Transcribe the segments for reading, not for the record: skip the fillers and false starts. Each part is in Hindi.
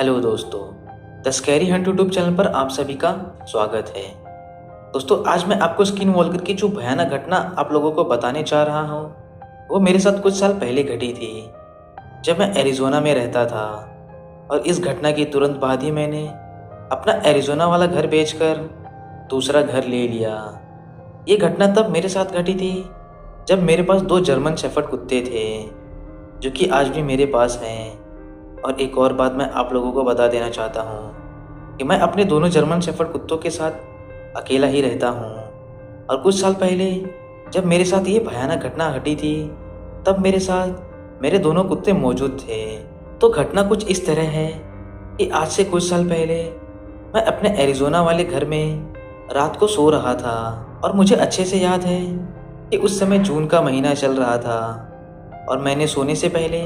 हेलो दोस्तों, the scary Hunt YouTube channel पर आप सभी का स्वागत है। दोस्तों, आज मैं आपको स्किन वॉल्कर की जो भयानक घटना आप लोगों को बताने जा रहा हूँ, वो मेरे साथ कुछ साल पहले घटी थी, जब मैं एरिज़ोना में रहता था। और इस घटना के तुरंत बाद ही मैंने अपना एरिज़ोना वाला घर बेचकर दूसरा घर ले लिया। ये घटना तब मेरे साथ घटी थी जब मेरे पास 2 जर्मन शेफर्ड कुत्ते थे, जो कि आज भी मेरे पास हैं। और एक और बात मैं आप लोगों को बता देना चाहता हूँ कि मैं अपने दोनों जर्मन शेफर्ड कुत्तों के साथ अकेला ही रहता हूँ। और कुछ साल पहले जब मेरे साथ ये भयानक घटना घटी थी, तब मेरे साथ मेरे दोनों कुत्ते मौजूद थे। तो घटना कुछ इस तरह है कि आज से कुछ साल पहले मैं अपने एरिज़ोना वाले घर में रात को सो रहा था। और मुझे अच्छे से याद है कि उस समय जून का महीना चल रहा था और मैंने सोने से पहले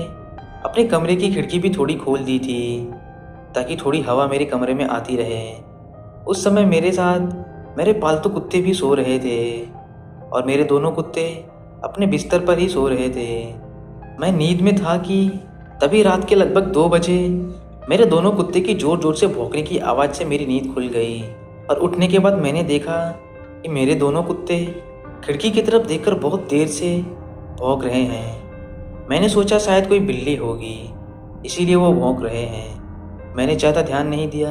अपने कमरे की खिड़की भी थोड़ी खोल दी थी, ताकि थोड़ी हवा मेरे कमरे में आती रहे। उस समय मेरे साथ मेरे पालतू कुत्ते भी सो रहे थे और मेरे दोनों कुत्ते अपने बिस्तर पर ही सो रहे थे। मैं नींद में था कि तभी रात के लगभग 2 बजे मेरे दोनों कुत्ते की ज़ोर ज़ोर से भौंकने की आवाज़ से मेरी नींद खुल गई। और उठने के बाद मैंने देखा कि मेरे दोनों कुत्ते खिड़की की तरफ देखकर बहुत देर से भौंक रहे हैं। मैंने सोचा शायद कोई बिल्ली होगी, इसीलिए वो भौंक रहे हैं। मैंने ज़्यादा ध्यान नहीं दिया।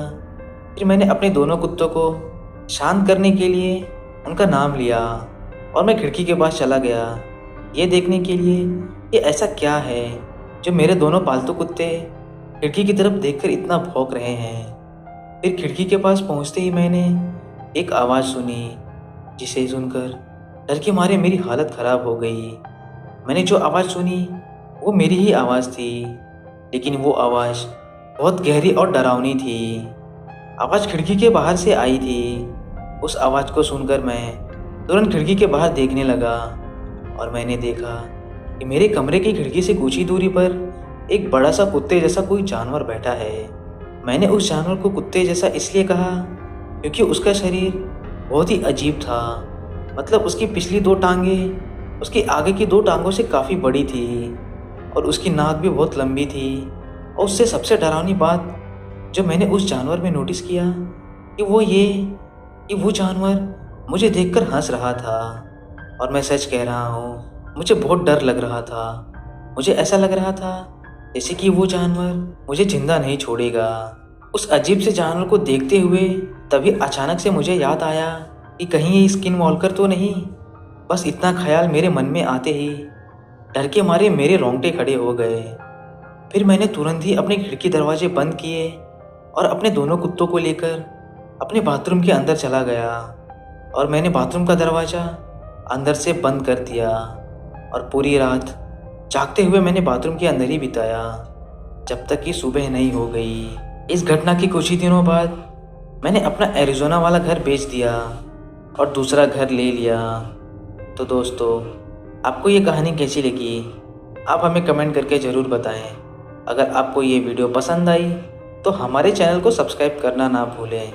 फिर मैंने अपने दोनों कुत्तों को शांत करने के लिए उनका नाम लिया और मैं खिड़की के पास चला गया, ये देखने के लिए कि ऐसा क्या है जो मेरे दोनों पालतू कुत्ते खिड़की की तरफ देखकर इतना भौंक रहे हैं। फिर खिड़की के पास पहुंचते ही मैंने एक आवाज़ सुनी, जिसे सुनकर डर के मारे मेरी हालत ख़राब हो गई। मैंने जो आवाज़ सुनी वो मेरी ही आवाज़ थी, लेकिन वो आवाज़ बहुत गहरी और डरावनी थी। आवाज़ खिड़की के बाहर से आई थी। उस आवाज़ को सुनकर मैं तुरंत खिड़की के बाहर देखने लगा और मैंने देखा कि मेरे कमरे की खिड़की से कुछ ही दूरी पर एक बड़ा सा कुत्ते जैसा कोई जानवर बैठा है। मैंने उस जानवर को कुत्ते जैसा इसलिए कहा क्योंकि उसका शरीर बहुत ही अजीब था। मतलब उसकी पिछली 2 टांगें उसकी आगे की 2 टांगों से काफ़ी बड़ी थी और उसकी नाक भी बहुत लंबी थी। और उससे सबसे डरावनी बात जो मैंने उस जानवर में नोटिस किया कि वो ये कि वो जानवर मुझे देखकर हंस रहा था। और मैं सच कह रहा हूँ, मुझे बहुत डर लग रहा था। मुझे ऐसा लग रहा था जैसे कि वो जानवर मुझे जिंदा नहीं छोड़ेगा। उस अजीब से जानवर को देखते हुए तभी अचानक से मुझे याद आया कि कहीं ये स्किन वॉल्कर तो नहीं। बस इतना ख्याल मेरे मन में आते ही डर के मारे मेरे रोंगटे खड़े हो गए। फिर मैंने तुरंत ही अपने खिड़की दरवाजे बंद किए और अपने दोनों कुत्तों को लेकर अपने बाथरूम के अंदर चला गया। और मैंने बाथरूम का दरवाज़ा अंदर से बंद कर दिया और पूरी रात जागते हुए मैंने बाथरूम के अंदर ही बिताया, जब तक कि सुबह नहीं हो गई। इस घटना के कुछ ही दिनों बाद मैंने अपना एरिज़ोना वाला घर बेच दिया और दूसरा घर ले लिया। तो दोस्तों, आपको ये कहानी कैसी लगी, आप हमें कमेंट करके ज़रूर बताएं। अगर आपको ये वीडियो पसंद आई तो हमारे चैनल को सब्सक्राइब करना ना भूलें।